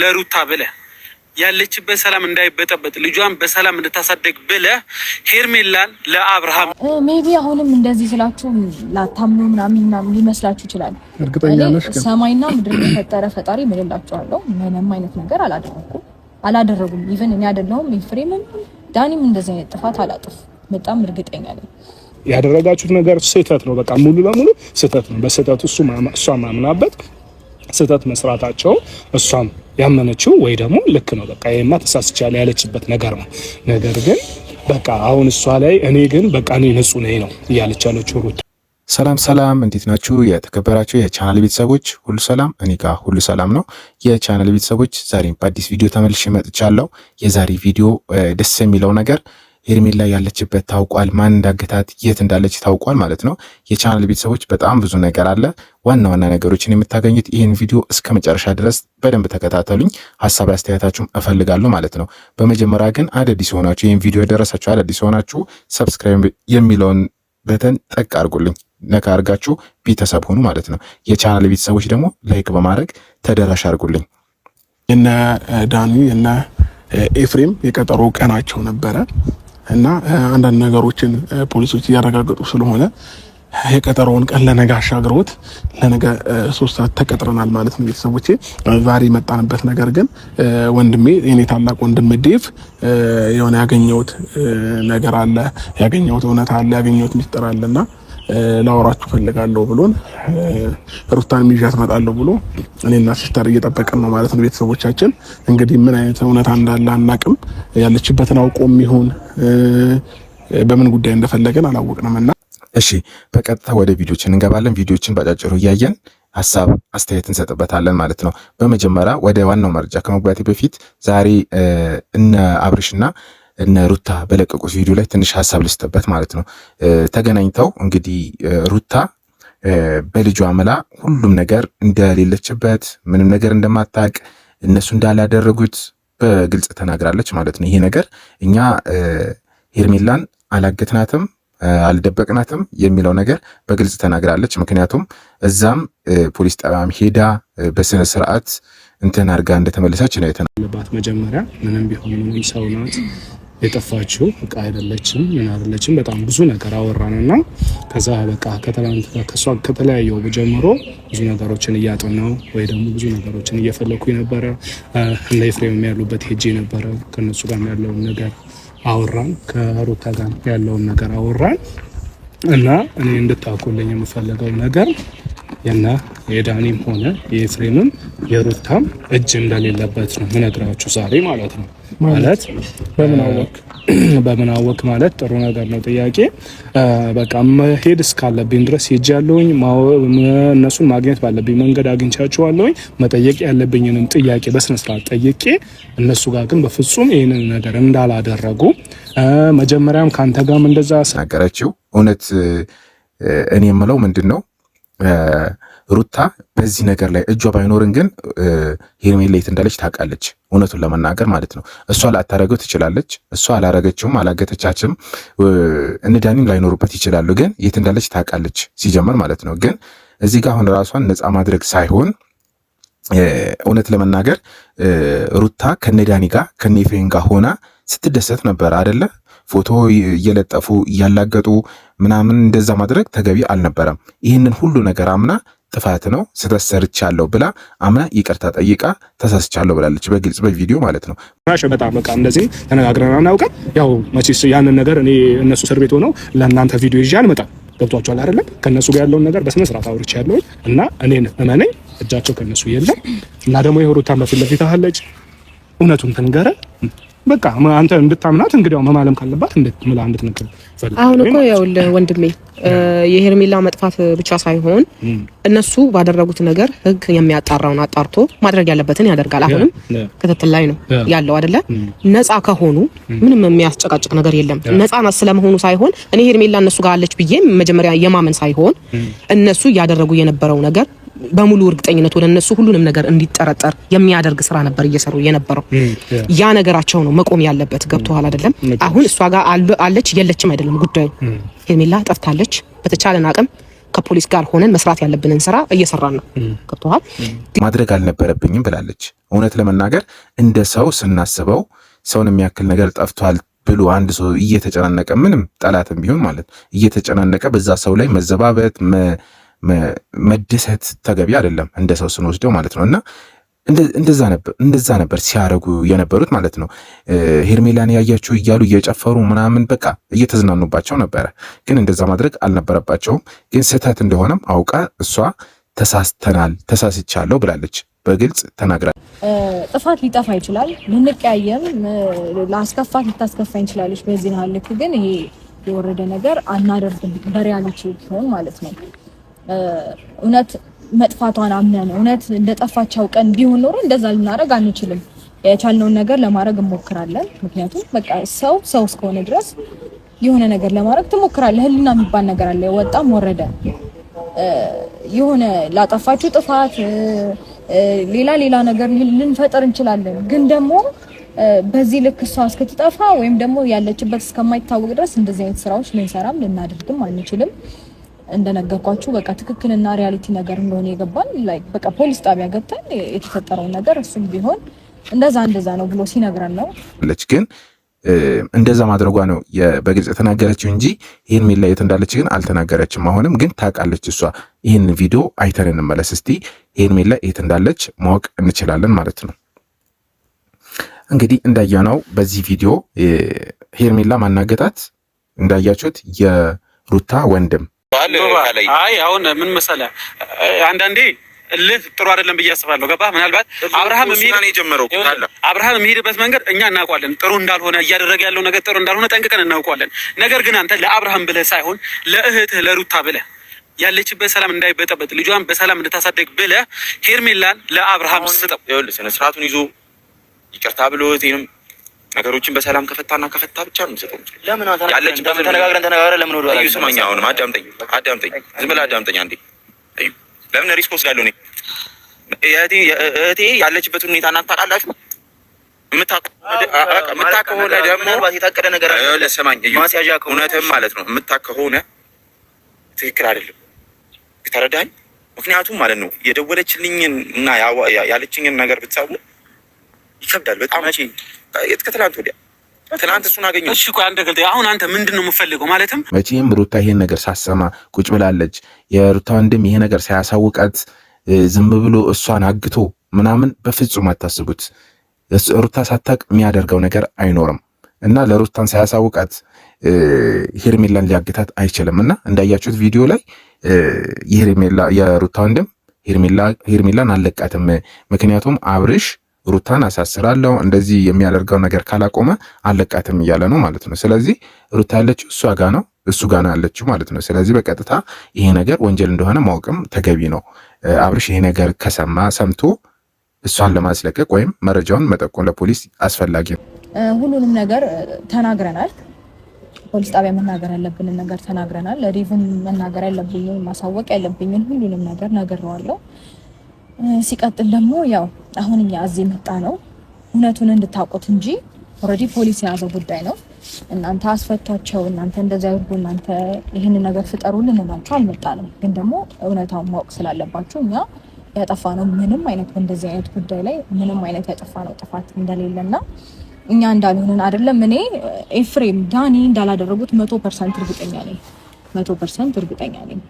ለሩታ ብለህ ያለችበት ሰላም እንዳይበጠበጥ ልጇን በሰላም እንድታሳደግ ብለህ ሄርሜላን ለአብርሃም ሜቢ አሁንም እንደዚህ ስላችሁ ላታምኑ ምናምን ሊመስላችሁ ይችላል። እርግጠኛ ነሽ? ሰማይና ምድር የፈጠረ ፈጣሪ ምንላችኋለሁ ምንም አይነት ነገር አላደረጉም። ኢቭን እኔ አይደለሁም ኤፍሬምም ዳኒም እንደዚህ አይነት ጥፋት አላጠፉ። በጣም እርግጠኛ ነኝ። ያደረጋችሁት ነገር ስህተት ነው። በቃ ሙሉ ለሙሉ ስህተት ነው። በስህተቱ እሷ ማምናበት ስህተት መስራታቸው እሷም ያመነችው ወይ ደግሞ ልክ ነው በቃ የማ ተሳስቻለሁ ያለችበት ነገር ነው። ነገር ግን በቃ አሁን እሷ ላይ እኔ ግን በቃ እኔ ንጹህ ነኝ ነው እያለች ያለችው ሩታ። ሰላም እንዴት ናችሁ? የተከበራችሁ የቻናል ቤተሰቦች ሁሉ ሰላም፣ እኔ ጋር ሁሉ ሰላም ነው። የቻናል ቤተሰቦች ዛሬም በአዲስ ቪዲዮ ተመልሼ መጥቻለሁ። የዛሬ ቪዲዮ ደስ የሚለው ነገር ሄርሜላ ያለችበት ታውቋል። ማን እንዳገታት የት እንዳለች ታውቋል ማለት ነው። የቻናል ቤተሰቦች በጣም ብዙ ነገር አለ። ዋና ነገሮችን የምታገኙት ይህን ቪዲዮ እስከ መጨረሻ ድረስ በደንብ ተከታተሉኝ። ሀሳብ አስተያየታችሁም እፈልጋለሁ ማለት ነው። በመጀመሪያ ግን አዳዲስ ሆናችሁ ይህን ቪዲዮ ደረሳችሁ አዳዲስ ሆናችሁ ሰብስክራይብ የሚለውን በተን ጠቅ አድርጉልኝ፣ ነካ አድርጋችሁ ቤተሰብ ሆኑ ማለት ነው። የቻናል ቤተሰቦች ደግሞ ላይክ በማድረግ ተደራሽ አድርጉልኝ። የነ ዳኒ የነ ኤፍሬም የቀጠሮ ቀናቸው ነበረ እና አንዳንድ ነገሮችን ፖሊሶች እያረጋገጡ ስለሆነ የቀጠሮውን ቀን ለነገ አሻግረውት ለነገ 3 ሰዓት ተቀጥረናል ማለት ነው። ቤተሰቦቼ ዛሬ የመጣንበት ነገር ግን ወንድሜ የኔ ታላቅ ወንድም ዴቭ የሆነ ያገኘሁት ነገር አለ፣ ያገኘሁት እውነት አለ፣ ያገኘሁት ሚስጥር አለና ላወራችሁ ፈልጋለሁ ብሎን ሩታን ይዣት እመጣለሁ ብሎ እኔና ሲስተር እየጠበቅን ነው ማለት ነው። ቤተሰቦቻችን እንግዲህ ምን አይነት እውነት እንዳለ አናቅም። ያለችበትን አውቆም ይሁን በምን ጉዳይ እንደፈለገን አላወቅንምና እሺ በቀጥታ ወደ ቪዲዮችን እንገባለን። ቪዲዮችን ባጫጭሩ እያየን ሀሳብ አስተያየት እንሰጥበታለን ማለት ነው። በመጀመሪያ ወደ ዋናው መረጃ ከመግባቴ በፊት ዛሬ እነ አብርሽና እነ ሩታ በለቀቁት ቪዲዮ ላይ ትንሽ ሀሳብ ልስጥበት ማለት ነው። ተገናኝተው እንግዲህ ሩታ በልጇ አመላ ሁሉም ነገር እንደሌለችበት ምንም ነገር እንደማታውቅ እነሱ እንዳላደረጉት በግልጽ ተናግራለች ማለት ነው። ይሄ ነገር እኛ ሄርሜላን አላገትናትም አልደበቅናትም የሚለው ነገር በግልጽ ተናግራለች። ምክንያቱም እዛም ፖሊስ ጣቢያም ሄዳ በስነ ስርዓት እንትን አድርጋ እንደተመለሰች ነው የተናገረባት። መጀመሪያ ምንም ቢሆን ምንም ሰው ናት፣ የጠፋችው እቃ አይደለችም፣ ምን አይደለችም። በጣም ብዙ ነገር አወራንና ከዛ በቃ ከትላንት ከሷ ከተለያየው ጀምሮ ብዙ ነገሮችን እያጠናው ወይ ደግሞ ብዙ ነገሮችን እየፈለኩ ነበረ። እንደ ኤፍሬም ያሉበት ሄጄ ነበረ። ከነሱ ጋር ያለውን ነገር አወራን፣ ከሩታ ጋር ያለውን ነገር አወራን እና እኔ እንድታውቁልኝ የምፈልገው ነገር የና የዳኒም ሆነ የኤፍሬምም የሩታም እጅ እንደሌለበት ነው ምነግራችሁ ዛሬ ማለት ነው። ማለት በምን አወቅ ማለት ጥሩ ነገር ነው። ጥያቄ በቃ መሄድ እስካለብኝ ድረስ ሄጃለሁኝ። እነሱን ማግኘት ባለብኝ መንገድ አግኝቻቸዋለሁኝ። መጠየቅ ያለብኝንም ጥያቄ በስነ ስርዓት ጠይቄ እነሱ ጋር ግን በፍጹም ይሄንን ነገር እንዳላደረጉ መጀመሪያም ካንተ ጋርም እንደዛ ተናገረችው። እውነት እኔ የምለው ምንድነው ሩታ በዚህ ነገር ላይ እጇ ባይኖርን ግን ሄርሜላ የት እንዳለች ታውቃለች። እውነቱን ለመናገር ማለት ነው። እሷ ላታረገው ትችላለች። እሷ አላረገችውም፣ አላገተቻችም። እነ ዳኒም ላይኖሩበት ይችላሉ፣ ግን የት እንዳለች ታውቃለች ሲጀመር ማለት ነው። ግን እዚህ ጋር አሁን ራሷን ነፃ ማድረግ ሳይሆን እውነት ለመናገር ሩታ ከነ ዳኒ ጋር ከነ ኤፍሬም ጋር ሆና ስትደሰት ነበር አይደለ? ፎቶ እየለጠፉ እያላገጡ ምናምን እንደዛ ማድረግ ተገቢ አልነበረም። ይህንን ሁሉ ነገር አምና ጥፋት ነው ስህተት ሰርቻለሁ ብላ አምና ይቅርታ ጠይቃ ተሳስቻለሁ ብላለች፣ በግልጽ በቪዲዮ ማለት ነው። በጣም በቃ እንደዚህ ተነጋግረን አናውቅም። ያው መቼስ ያንን ነገር እኔ እነሱ እስር ቤት ሆነው ለእናንተ ቪዲዮ ይዤ አልመጣም። ገብቷቸዋል አይደለም? ከነሱ ጋር ያለውን ነገር በስነ ስርዓት አውርቻለሁ እና እኔን እመነኝ እጃቸው ከነሱ የለም እና ደግሞ የሩታን በፊት ለፊት አለች። እውነቱን ተንገረ በቃ አንተ እንድታምናት እንግዲያው መማለም ካለባት እንድትምላ እንድትነገር ፈልግ። አሁን እኮ ያውልህ ወንድሜ የሄርሜላ መጥፋት ብቻ ሳይሆን እነሱ ባደረጉት ነገር ህግ የሚያጣራውን አጣርቶ ማድረግ ያለበትን ያደርጋል። አሁንም ክትትል ላይ ነው ያለው አይደለ? ነፃ ከሆኑ ምንም የሚያስጨቃጭቅ ነገር የለም። ነፃ ስለመሆኑ ሳይሆን እኔ ሄርሜላ እነሱ ጋር አለች ብዬ መጀመሪያ የማመን ሳይሆን እነሱ ያደረጉ የነበረው ነገር በሙሉ እርግጠኝነት ወደ እነሱ ሁሉንም ነገር እንዲጠረጠር የሚያደርግ ስራ ነበር እየሰሩ የነበረው። ያ ነገራቸው ነው መቆም ያለበት። ገብቶሃል አይደለም? አሁን እሷ ጋር አለች የለችም አይደለም ጉዳዩ። ሄርሜላ ጠፍታለች። በተቻለን አቅም ከፖሊስ ጋር ሆነን መስራት ያለብንን ስራ እየሰራን ነው። ገብቶሃል? ማድረግ አልነበረብኝም ብላለች። እውነት ለመናገር እንደ ሰው ስናስበው ሰውን የሚያክል ነገር ጠፍቷል ብሎ አንድ ሰው እየተጨናነቀ ምንም ጠላትም ቢሆን ማለት እየተጨናነቀ በዛ ሰው ላይ መዘባበት መደሰት ተገቢ አይደለም፣ እንደ ሰው ስንወስደው ማለት ነው። እና እንደዛ ነበር ሲያረጉ የነበሩት ማለት ነው። ሄርሜላን ያያችሁ እያሉ እየጨፈሩ ምናምን በቃ እየተዝናኑባቸው ነበረ። ግን እንደዛ ማድረግ አልነበረባቸውም። ግን ስህተት እንደሆነም አውቃ እሷ ተሳስቻለሁ ብላለች። በግልጽ ተናግራለች። ጥፋት ሊጠፋ ይችላል፣ ልንቀያየም፣ ላስከፋት ልታስከፋኝ እንችላለች። በዚህ ልክ ግን ይሄ የወረደ ነገር አናደርግም። በሪያሊቲ ሆን ማለት ነው እውነት መጥፋቷን አምነን እውነት እንደጠፋች አውቀን ቢሆን ኖሮ እንደዛ ልናደርግ አንችልም። የቻልነውን ነገር ለማድረግ እንሞክራለን። ምክንያቱም በቃ ሰው እስከሆነ ድረስ የሆነ ነገር ለማድረግ ትሞክራለህ። ህሊና የሚባል ነገር አለ። ወጣም ወረደ የሆነ ላጠፋችሁ ጥፋት ሌላ ነገር ልንፈጠር እንችላለን። ግን ደግሞ በዚህ ልክ እሷ እስክትጠፋ ወይም ደግሞ ያለችበት እስከማይታወቅ ድረስ እንደዚህ አይነት ስራዎች ልንሰራም ልናደርግም አንችልም። እንደነገርኳችሁ በቃ ትክክልና ሪያሊቲ ነገር እንደሆነ የገባን ላይክ በቃ ፖሊስ ጣቢያ ገብተን የተፈጠረው ነገር እሱም ቢሆን እንደዛ ነው ብሎ ሲነግረን ነው ግን እንደዛ ማድረጓ ነው በግልጽ የተናገረችው እንጂ ሄርሜላ የት እንዳለች ግን አልተናገረችም። አሁንም ግን ታውቃለች እሷ። ይህን ቪዲዮ አይተን እንመለስ እስቲ። ሄርሜላ የት እንዳለች ማወቅ እንችላለን ማለት ነው። እንግዲህ እንዳያነው በዚህ ቪዲዮ ሄርሜላ ማናገታት እንዳያችሁት የሩታ ወንድም አይ አሁን ምን መሰለህ አንዳንዴ ልህ ጥሩ አይደለም ብዬ አስባለሁ። ገባ? ምናልባት አብርሃም የሚሄድበት መንገድ እኛ እናውቀዋለን፣ ጥሩ እንዳልሆነ እያደረገ ያለው ነገር ጥሩ እንዳልሆነ ጠንቅቀን እናውቀዋለን። ነገር ግን አንተ ለአብርሃም ብለህ ሳይሆን ለእህትህ ለሩታ ብለህ ያለችበት ሰላም እንዳይበጠበጥ ልጇን በሰላም እንድታሳደግ ብለህ ሄርሜላን ለአብርሃም ስጠው። ይኸውልህ ስነ ስርዓቱን ይዞ ይቅርታ ብሎ እህቴንም ነገሮችን በሰላም ከፈታ ብቻ ነው የምሰጠው። ለምን ያለችበት ተነጋግረን ለምን ወደ ኋላ ስማኝ። አሁንም አዳምጠኝ፣ ዝም ብለህ አዳምጠኝ አንዴ። ለምን ሪስክ ወስዳለሁ እኔ? እህቴ ያለችበትን ሁኔታ እናንተ ታውቃላችሁ። የምታውቅ ከሆነ ደግሞ የታቀደ ነገር ለሰማኝ ማስያዣ እውነትም ማለት ነው የምታውቅ ከሆነ ትክክል አይደለም። ተረዳኝ። ምክንያቱም ማለት ነው የደወለችልኝን እና ያለችኝን ነገር ብትሰሙ ይከብዳል በጣም። ከትላንት ወዲያ ትላንት እሱን አገኘሁ። እሺ ቆይ አንተ ገልጠህ አሁን አንተ ምንድን ነው የምፈልገው? ማለትም መቼም ሩታ ይሄን ነገር ሳሰማ ቁጭ ብላለች። የሩታ ወንድም ይሄ ነገር ሳያሳውቃት ዝም ብሎ እሷን አግቶ ምናምን በፍጹም አታስቡት። ሩታ ሳታውቅ የሚያደርገው ነገር አይኖርም እና ለሩታን ሳያሳውቃት ሄርሜላን ሊያግታት አይችልም። እና እንዳያችሁት ቪዲዮ ላይ የሩታ ወንድም ሄርሜላን አለቃትም። ምክንያቱም አብርሽ ሩታን አሳስራለሁ እንደዚህ የሚያደርገው ነገር ካላቆመ አለቃትም እያለ ነው ማለት ነው። ስለዚህ ሩታ ያለችው እሱ ጋር ነው ያለችው ማለት ነው። ስለዚህ በቀጥታ ይሄ ነገር ወንጀል እንደሆነ ማወቅም ተገቢ ነው። አብርሽ ይሄ ነገር ሰምቶ እሷን ለማስለቀቅ ወይም መረጃውን መጠቆም ለፖሊስ አስፈላጊ ነው። ሁሉንም ነገር ተናግረናል። ፖሊስ ጣቢያ መናገር ያለብንን ነገር ተናግረናል። ሪቭን መናገር ያለብኝን ማሳወቅ ያለብኝን ሁሉንም ነገር ነግሬዋለሁ። ሲቀጥል ደግሞ ያው አሁን እኛ እዚህ መጣ ነው እውነቱን እንድታውቁት እንጂ ኦልሬዲ ፖሊስ የያዘው ጉዳይ ነው። እናንተ አስፈቷቸው፣ እናንተ እንደዛ ይሁን፣ እናንተ ይህንን ነገር ፍጠሩልን እንላችሁ አልመጣንም። ግን ደግሞ እውነታውን ማወቅ ስላለባችሁ እኛ ያጠፋነው ምንም አይነት በእንደዚህ አይነት ጉዳይ ላይ ምንም አይነት ያጠፋነው ጥፋት እንደሌለና እኛ እንዳልሆንን አይደለም። እኔ ኤፍሬም ዳኒ እንዳላደረጉት 100% እርግጠኛ ነኝ።